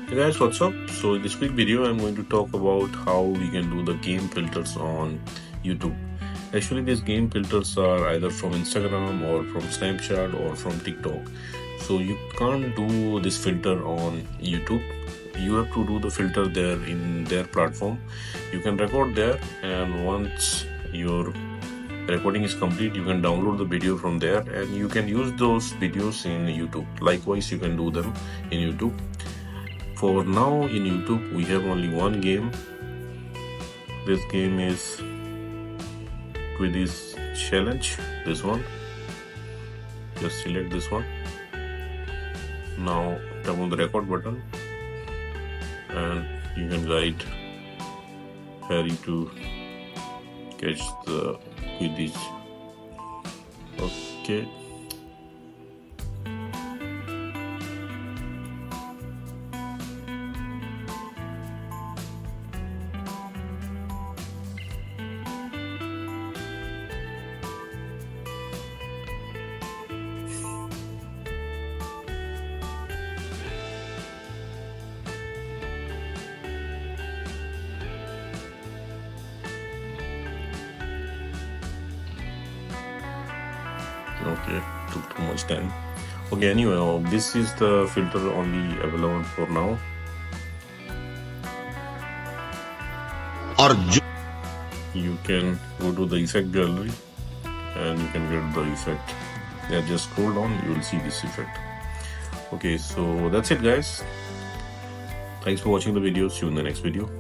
Hey guys, what's up? So in this quick video, I'm going to talk about how we can do the game filters on YouTube. Actually, these game filters are either from Instagram or from Snapchat or from TikTok. So you can't do this filter on YouTube. You have to do the filter there in their platform. You can record there, and once your recording is complete, you can download the video from there and you can use those videos in YouTube. Likewise, you can do them in YouTube. For now in YouTube we have only one game. This game is quiz challenge, this one. Just select this one. Now tap on the record button and you can guide Harry to catch the quiz. Okay. Okay, took too much time. Okay, anyway, this is the filter only available for now. You can go to the effect gallery and you can get the effect. Yeah, just scroll down, you will see this effect. Okay, so that's it guys. Thanks for watching the video. See you in the next video.